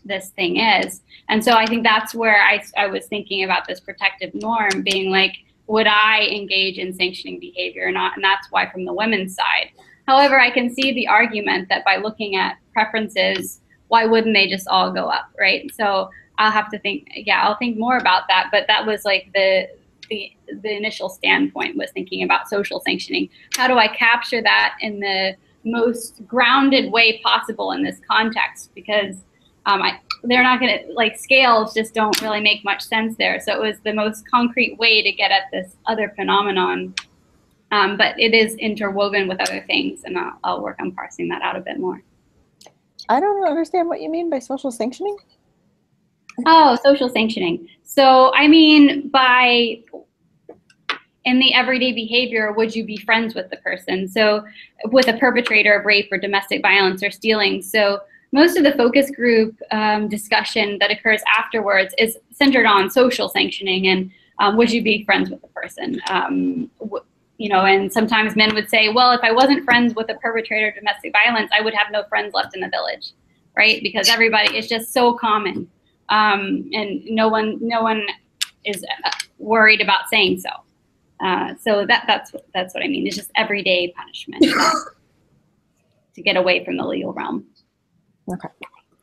this thing is. And so I think that's where I was thinking about this protective norm being like, would I engage in sanctioning behavior or not? And that's why from the women's side. However, I can see the argument that by looking at preferences, why wouldn't they just all go up, right? So I'll have to think, yeah, I'll think more about that. But that was like the initial standpoint, was thinking about social sanctioning. How do I capture that in the most grounded way possible in this context? Because they're not going to, like, scales just don't really make much sense there. So it was the most concrete way to get at this other phenomenon. But it is interwoven with other things, and I'll work on parsing that out a bit more. I don't understand what you mean by social sanctioning. Oh, social sanctioning. So I mean, by in the everyday behavior, would you be friends with the person? So with a perpetrator of rape or domestic violence or stealing. So most of the focus group discussion that occurs afterwards is centered on social sanctioning and would you be friends with the person? You know, and sometimes men would say, well, if I wasn't friends with a perpetrator of domestic violence, I would have no friends left in the village, right? Because everybody is just so common, and no one is worried about saying so. So that's what I mean. It's just everyday punishment to get away from the legal realm. Okay,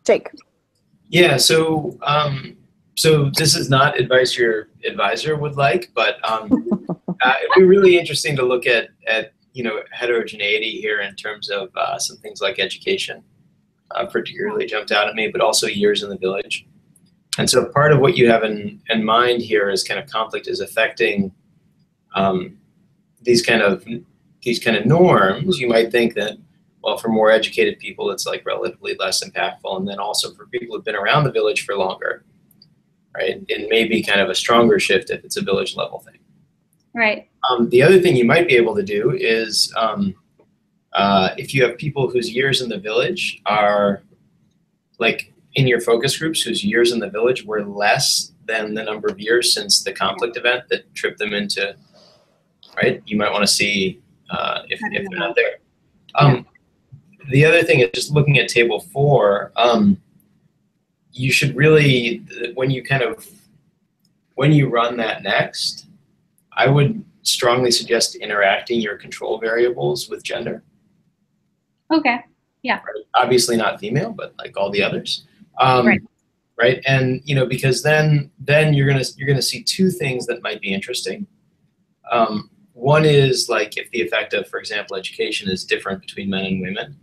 Jake. Yeah. So so this is not advice your advisor would like, but it'd be really interesting to look at you know, heterogeneity here in terms of some things like education, particularly jumped out at me, but also years in the village. And so part of what you have in mind here is kind of conflict is affecting these kind of norms. You might think that, well, for more educated people, it's like relatively less impactful, and then also for people who've been around the village for longer, right? It may be kind of a stronger shift if it's a village level thing. Right. The other thing you might be able to do is if you have people whose years in the village are, like in your focus groups, whose years in the village were less than the number of years since the conflict event that tripped them into, right? You might want to see if they're not there. The other thing is just looking at table 4, you should really, when you run that next, I would strongly suggest interacting your control variables with gender. Okay. Yeah. Right? Obviously not female, but like all the others. Right. Right. And you know, because then you're gonna see two things that might be interesting. One is like if the effect of, for example, education is different between men and women,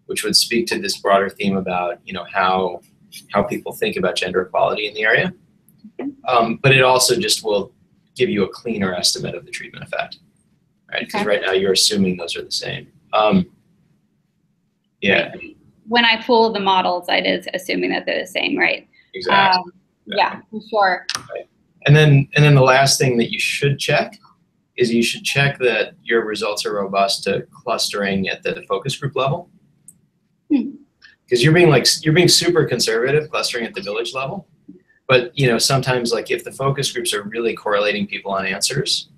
which would speak to this broader theme about, you know, how people think about gender equality in the area. But it also just will give you a cleaner estimate of the treatment effect, right? Because right now you're assuming those are the same. Yeah. When I pull the models, I is assuming that they're the same, right? Exactly. Yeah, for sure. Right. And then the last thing that you should check is you should check that your results are robust to clustering at the focus group level. Because you're being super conservative clustering at the village level. But you know, sometimes like if the focus groups are really correlating people on answers,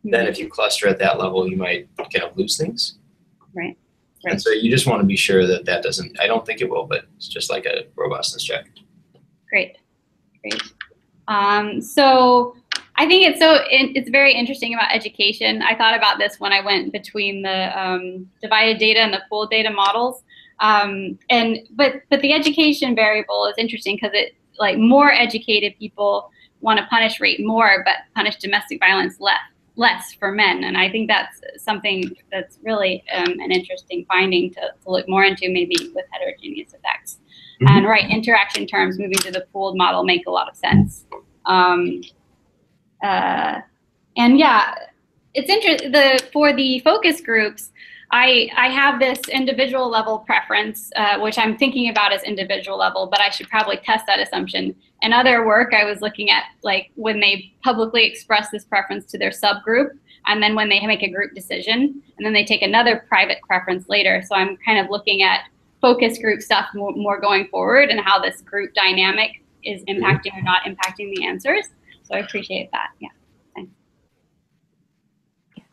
then if you cluster at that level, you might kind of lose things. Right. And so you just want to be sure that doesn't, I don't think it will, but it's just like a robustness check. Great. So I think it's very interesting about education. I thought about this when I went between the divided data and the pooled data models. But the education variable is interesting because it, like, more educated people want to punish rape more, but punish domestic violence less for men. And I think that's something that's really an interesting finding to look more into, maybe with heterogeneous effects. And right, interaction terms moving to the pooled model make a lot of sense. And yeah, it's interesting. For the focus groups, I have this individual level preference, which I'm thinking about as individual level, but I should probably test that assumption. In other work, I was looking at like when they publicly express this preference to their subgroup, and then when they make a group decision, and then they take another private preference later. So I'm kind of looking at focus group stuff more going forward and how this group dynamic is impacting or not impacting the answers. So I appreciate that. Yeah. Thanks.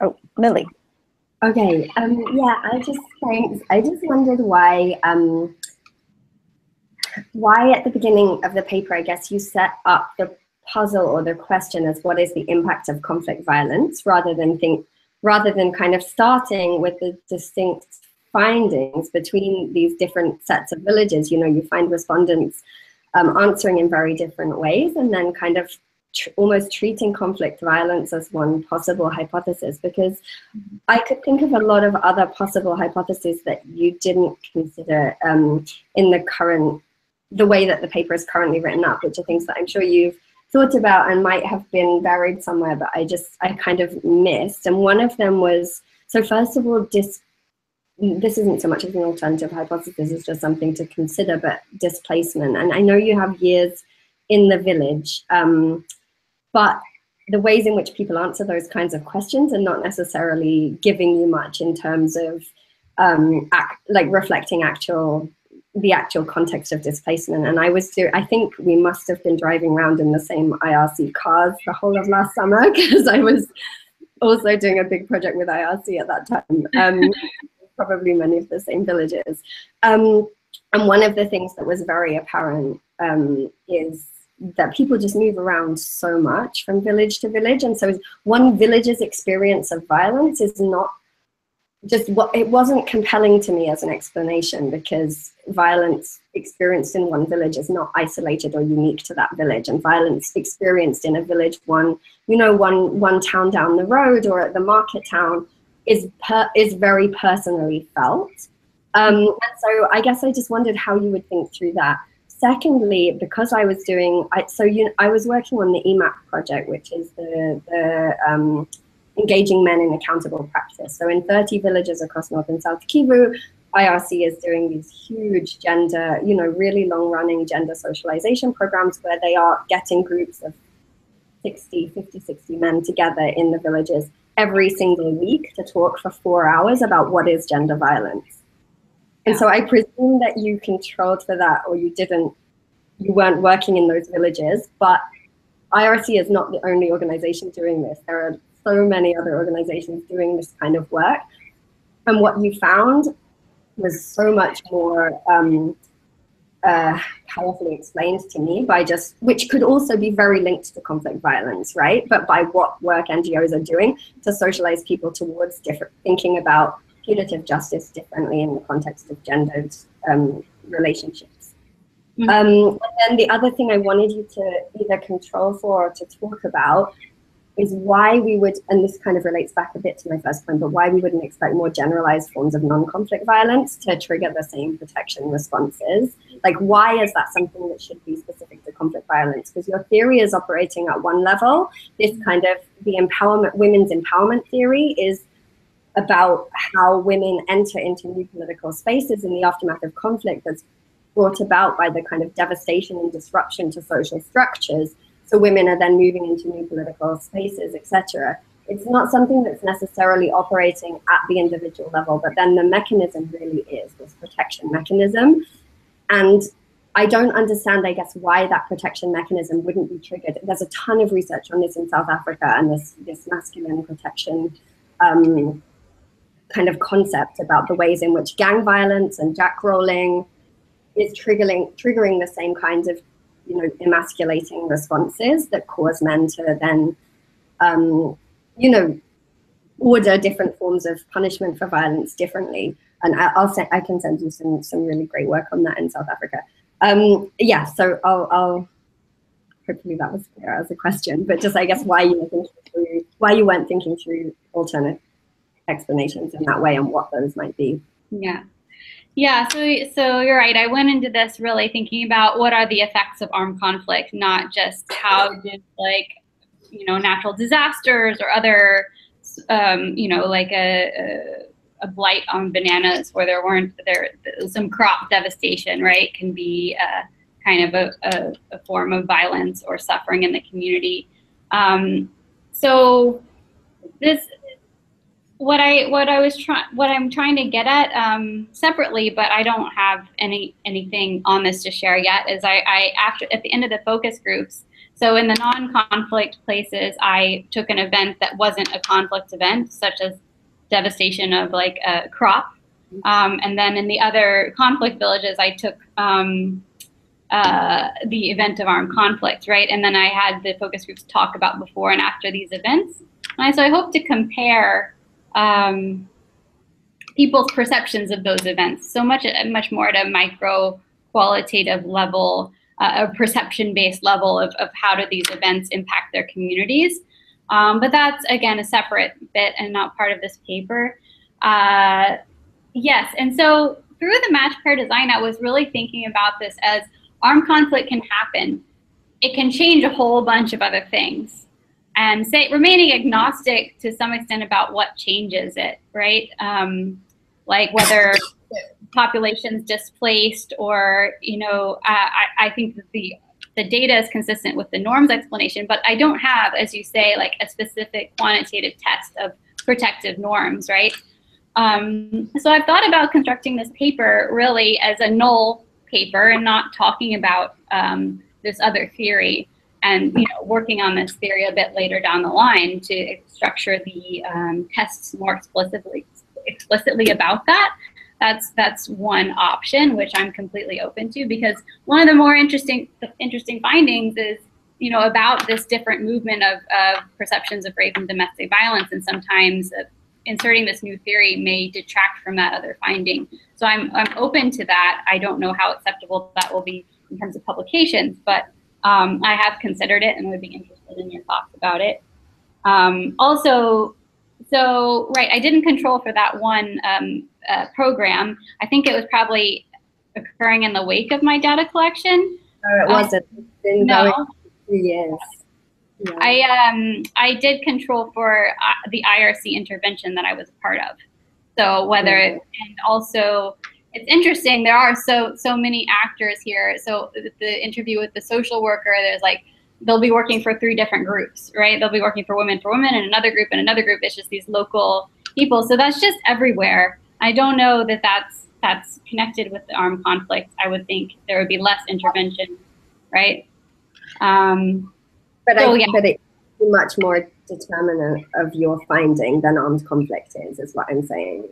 Oh, Milli. Okay. Yeah, I just wondered why at the beginning of the paper, I guess you set up the puzzle or the question is what is the impact of conflict violence, rather than kind of starting with the distinct findings between these different sets of villages. You know, you find respondents answering in very different ways, and then kind of almost treating conflict violence as one possible hypothesis, because I could think of a lot of other possible hypotheses that you didn't consider in the way that the paper is currently written up, which are things that I'm sure you've thought about and might have been buried somewhere, but I kind of missed. And one of them was, so first of all, this isn't so much as an alternative hypothesis, it's just something to consider, but displacement. And I know you have years in the village, but the ways in which people answer those kinds of questions are not necessarily giving you much in terms of reflecting the actual context of displacement. And I think we must have been driving around in the same IRC cars the whole of last summer, because I was also doing a big project with IRC at that time. Probably many of the same villages. And one of the things that was very apparent is that people just move around so much from village to village. And so one village's experience of violence is not just it wasn't compelling to me as an explanation, because violence experienced in one village is not isolated or unique to that village. And violence experienced in a village, one town down the road or at the market town is very personally felt. And so I guess I just wondered how you would think through that. Secondly, because I was working on the EMAP project, which is the Engaging Men in Accountable Practice. So in 30 villages across North and South Kivu, IRC is doing these huge gender, really long-running gender socialization programs where they are getting groups of 50, 60 men together in the villages every single week to talk for 4 hours about what is gender violence. And so I presume that you controlled for that, or you weren't working in those villages, but IRC is not the only organization doing this. There are so many other organizations doing this kind of work. And what you found was so much more powerfully explained to me which could also be very linked to conflict violence, right? But by what work NGOs are doing to socialize people towards thinking about punitive justice differently in the context of gendered relationships. And then the other thing I wanted you to either control for or to talk about is why we would, and this kind of relates back a bit to my first point, but why we wouldn't expect more generalized forms of non-conflict violence to trigger the same protection responses. Like, why is that something that should be specific to conflict violence? Because your theory is operating at one level. This kind of women's empowerment theory is about how women enter into new political spaces in the aftermath of conflict that's brought about by the kind of devastation and disruption to social structures. So women are then moving into new political spaces, etc. It's not something that's necessarily operating at the individual level, but then the mechanism really is this protection mechanism. And I don't understand, I guess, why that protection mechanism wouldn't be triggered. There's a ton of research on this in South Africa, and this masculine protection kind of concept about the ways in which gang violence and jackrolling is triggering the same kinds of emasculating responses that cause men to then, order different forms of punishment for violence differently. And I can send you some really great work on that in South Africa. So I'll hopefully that was clear as a question, but just I guess why you weren't thinking through alternate explanations in that way and what those might be. Yeah, so you're right. I went into this really thinking about what are the effects of armed conflict, not just how did natural disasters or other, like a blight on bananas where there was some crop devastation, right, can be kind of a form of violence or suffering in the community. So this. What I'm trying to get at separately, but I don't have anything on this to share yet, is at the end of the focus groups. So in the non-conflict places, I took an event that wasn't a conflict event, such as devastation of like a crop, and then in the other conflict villages, I took the event of armed conflict, right? And then I had the focus groups talk about before and after these events. And so I hope to compare people's perceptions of those events so much more at a micro qualitative level, a perception-based level of how do these events impact their communities. But that's, again, a separate bit and not part of this paper. Yes, and so through the match pair design, I was really thinking about this as armed conflict can happen. It can change a whole bunch of other things. And remaining agnostic to some extent about what changes it, right? Like whether population's displaced or, I think that the data is consistent with the norms explanation, but I don't have, as you say, like a specific quantitative test of protective norms, right? So I've thought about constructing this paper really as a null paper and not talking about this other theory, and working on this theory a bit later down the line to structure the tests more explicitly about that. That's one option, which I'm completely open to, because one of the more interesting findings is about this different movement of perceptions of rape and domestic violence, and sometimes inserting this new theory may detract from that other finding. So I'm open to that. I don't know how acceptable that will be in terms of publications, but I have considered it and would be interested in your thoughts about it. Also, so right, I didn't control for that one program. I think it was probably occurring in the wake of my data collection. No, it wasn't. It's been going on for 3 years. Yeah. I did control for the IRC intervention that I was a part of. So whether and also it's interesting, there are so many actors here. So the interview with the social worker, there's like, they'll be working for 3 different groups, right? They'll be working for women and another group and another group. It's just these local people. So that's just everywhere. I don't know that that's connected with the armed conflict. I would think there would be less intervention, right? But it's much more determinant of your finding than armed conflict is what I'm saying.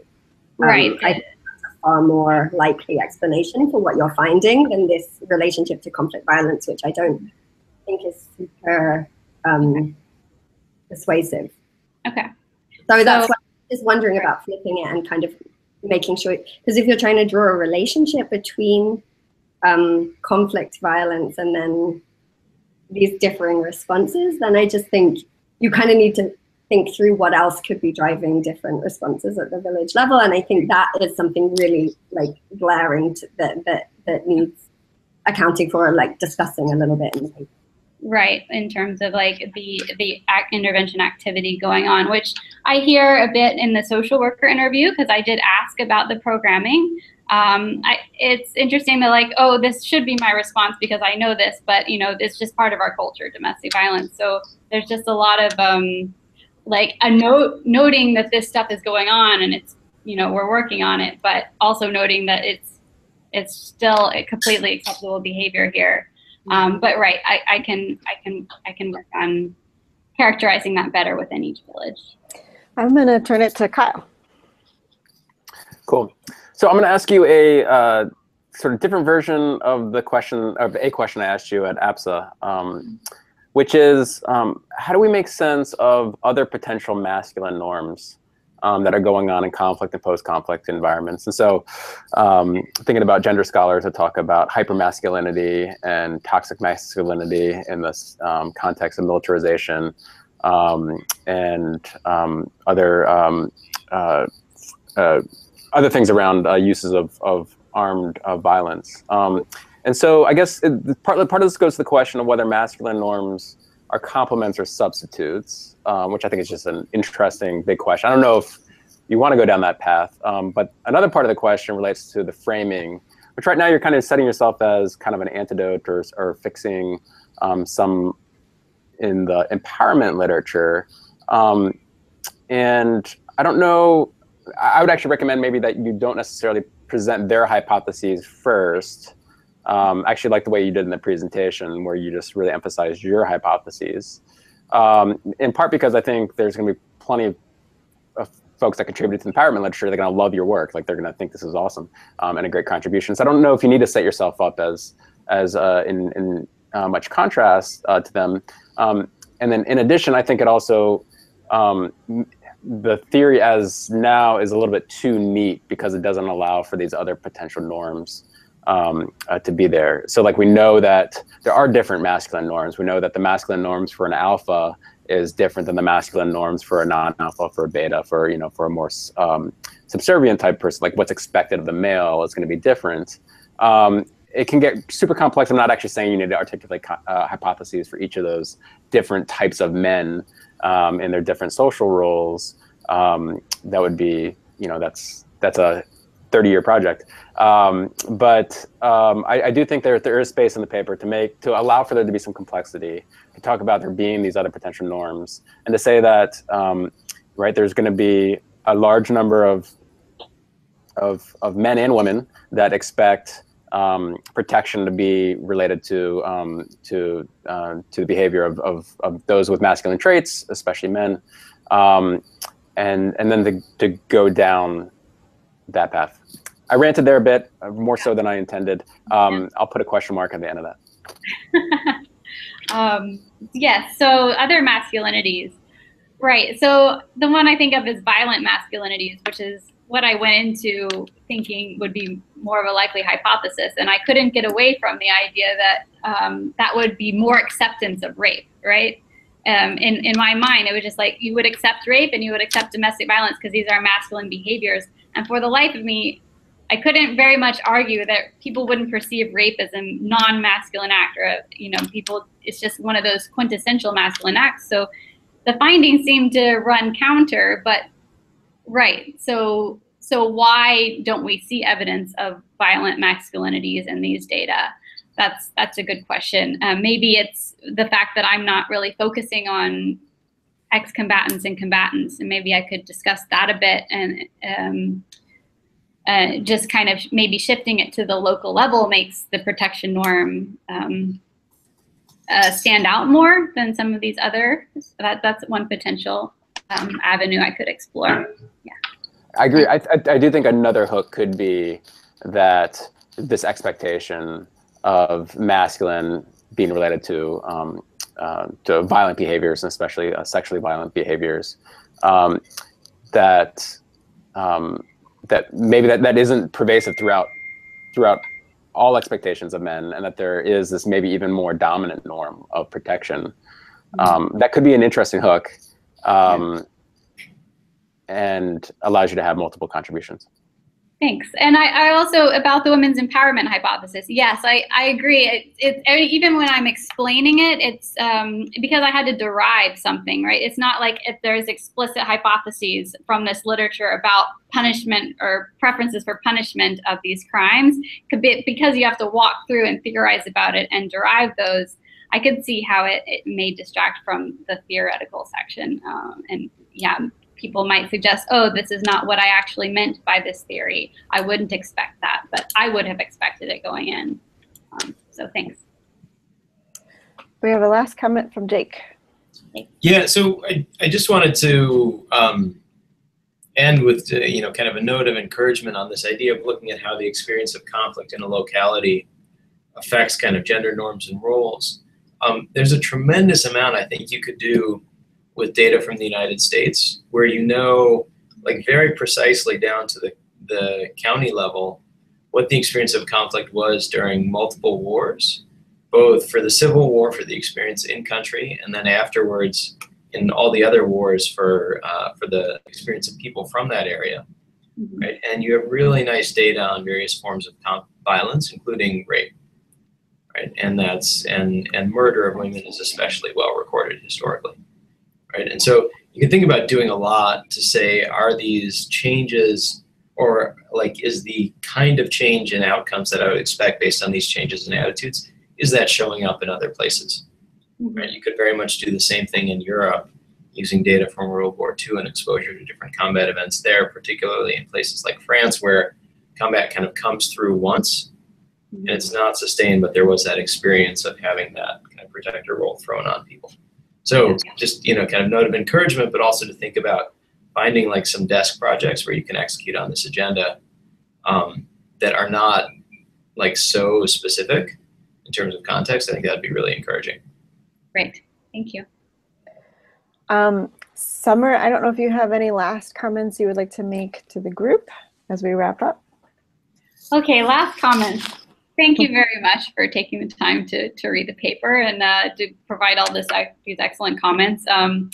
Right. I think that's a far more likely explanation for what you're finding than this relationship to conflict violence, which I don't think is super persuasive. Okay. So that's why I'm just wondering about flipping it and kind of making sure, because if you're trying to draw a relationship between conflict violence and then these differing responses, then I just think you kind of need to think through what else could be driving different responses at the village level. And I think that is something really like glaring that needs accounting for, like discussing a little bit in the paper. Right, in terms of like the intervention activity going on, which I hear a bit in the social worker interview, because I did ask about the programming. It's interesting that like, oh, this should be my response because I know this, but it's just part of our culture, domestic violence. So there's just a lot of like a noting that this stuff is going on and it's we're working on it, but also noting that it's still a completely acceptable behavior here. But right, I can work on characterizing that better within each village. I'm going to turn it to Kyle. Cool. So I'm going to ask you a sort of different version of the question, of a question I asked you at APSA, which is how do we make sense of other potential masculine norms that are going on in conflict and post-conflict environments? And so thinking about gender scholars that talk about hypermasculinity and toxic masculinity in this context of militarization and other things around uses of armed violence. And so I guess part of this goes to the question of whether masculine norms are complements or substitutes, which I think is just an interesting big question. I don't know if you want to go down that path, but another part of the question relates to the framing, which right now you're kind of setting yourself as kind of an antidote or fixing some in the empowerment literature. And I don't know, I would actually recommend maybe that you don't necessarily present their hypotheses first. I actually like the way you did in the presentation where you just really emphasized your hypotheses. In part because I think there's going to be plenty of folks that contribute to the empowerment literature. They're going to love your work. Like they're going to think this is awesome and a great contribution. So I don't know if you need to set yourself up as as in much contrast to them. And then in addition, I think it also, the theory as now is a little bit too neat because it doesn't allow for these other potential norms to be there. So like we know that there are different masculine norms. We know that the masculine norms for an alpha is different than the masculine norms for a non-alpha, for a beta, for, you know, for a more subservient type person. Like what's expected of the male is going to be different. It can get super complex. I'm not actually saying you need to articulate hypotheses for each of those different types of men in their different social roles. That would be, you know, that's a 30-year project. But I do think there is space in the paper to allow for there to be some complexity, to talk about there being these other potential norms, and to say that right, there's going to be a large number of men and women that expect protection to be related to the behavior of those with masculine traits, especially men, and then to go down that path. I ranted there a bit, more so than I intended. I'll put a question mark at the end of that. Yes, so other masculinities. Right, so the one I think of is violent masculinities, which is what I went into thinking would be more of a likely hypothesis. And I couldn't get away from the idea that that would be more acceptance of rape, right? In my mind, it was just like you would accept rape and you would accept domestic violence because these are masculine behaviors. And for the life of me, I couldn't very much argue that people wouldn't perceive rape as a non-masculine act, or, you know, it's just one of those quintessential masculine acts. So the findings seem to run counter, but right. So why don't we see evidence of violent masculinities in these data? That's a good question. Maybe it's the fact that I'm not really focusing on ex-combatants and combatants, and maybe I could discuss that a bit, and just kind of maybe shifting it to the local level makes the protection norm stand out more than some of these others. That's one potential avenue I could explore. Yeah, I agree. I do think another hook could be that this expectation of masculine being related to violent behaviors, and especially sexually violent behaviors, that maybe that isn't pervasive throughout all expectations of men, and that there is this maybe even more dominant norm of protection. That could be an interesting hook, and allows you to have multiple contributions. Thanks. And I also, about the women's empowerment hypothesis, yes, I agree. Even when I'm explaining it, it's because I had to derive something, right? It's not like if there's explicit hypotheses from this literature about punishment or preferences for punishment of these crimes, because you have to walk through and theorize about it and derive those. I could see how it may distract from the theoretical section. And yeah, people might suggest, oh, this is not what I actually meant by this theory. I wouldn't expect that, but I would have expected it going in. So thanks. We have a last comment from Jake. Yeah, so I just wanted to end with kind of a note of encouragement on this idea of looking at how the experience of conflict in a locality affects kind of gender norms and roles. There's a tremendous amount I think you could do with data from the United States, where you know, like very precisely down to the county level, what the experience of conflict was during multiple wars, both for the Civil War, for the experience in country, and then afterwards in all the other wars for the experience of people from that area, right? And you have really nice data on various forms of violence, including rape, right? And and murder of women is especially well recorded historically. Right? And so you can think about doing a lot to say, are these changes, or like, is the kind of change in outcomes that I would expect based on these changes in attitudes, is that showing up in other places? Right? You could very much do the same thing in Europe using data from World War II and exposure to different combat events there, particularly in places like France, where combat kind of comes through once and it's not sustained, but there was that experience of having that kind of protector role thrown on people. So just, kind of note of encouragement, but also to think about finding like some desk projects where you can execute on this agenda that are not like so specific in terms of context, I think that'd be really encouraging. Great, thank you. Summer, I don't know if you have any last comments you would like to make to the group as we wrap up. Okay, last comments. Thank you very much for taking the time to read the paper and to provide all these excellent comments. I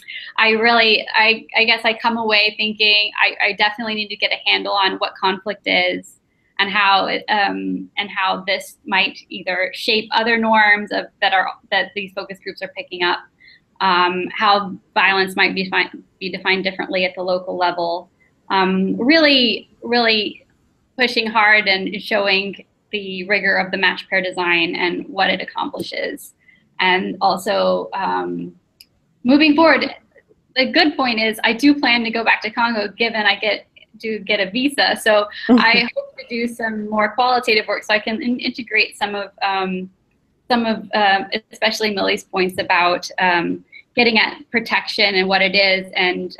guess I come away thinking I definitely need to get a handle on what conflict is and how this might either shape other norms that these focus groups are picking up, how violence might be defined differently at the local level. Really pushing hard and showing the rigor of the match pair design and what it accomplishes. And also moving forward, the good point is I do plan to go back to Congo given I get a visa. So I hope to do some more qualitative work so I can integrate some of especially Milli's points about getting at protection and what it is and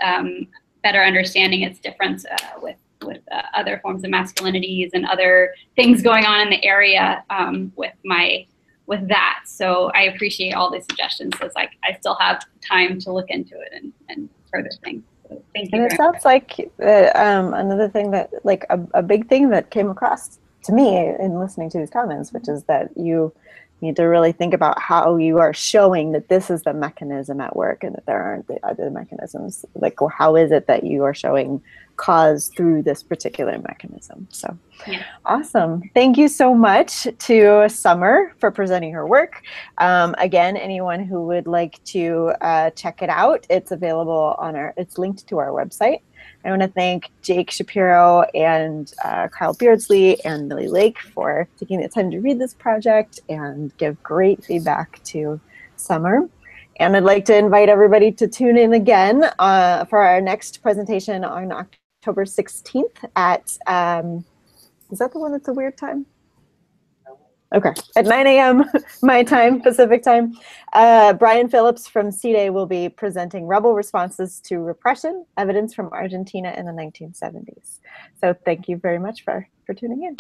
better understanding its difference with other forms of masculinities and other things going on in the area with that. So I appreciate all these suggestions. So it's like I still have time to look into it and further things. So thank you. And it sounds like another thing that, like a big thing that came across to me in listening to these comments, which is that you need to really think about how you are showing that this is the mechanism at work and that there aren't the other mechanisms. Like, well, how is it that you are showing cause through this particular mechanism? So yeah. Awesome. Thank you so much to Summer for presenting her work. Again, anyone who would like to check it out, it's available on it's linked to our website. I want to thank Jake Shapiro and Kyle Beardsley and Milli Lake for taking the time to read this project and give great feedback to Summer. And I'd like to invite everybody to tune in again for our next presentation on October 16th at, is that the one that's a weird time? Okay, at 9 a.m. my time, Pacific time. Brian Phillips from CDE will be presenting rebel responses to repression, evidence from Argentina in the 1970s. So thank you very much for tuning in.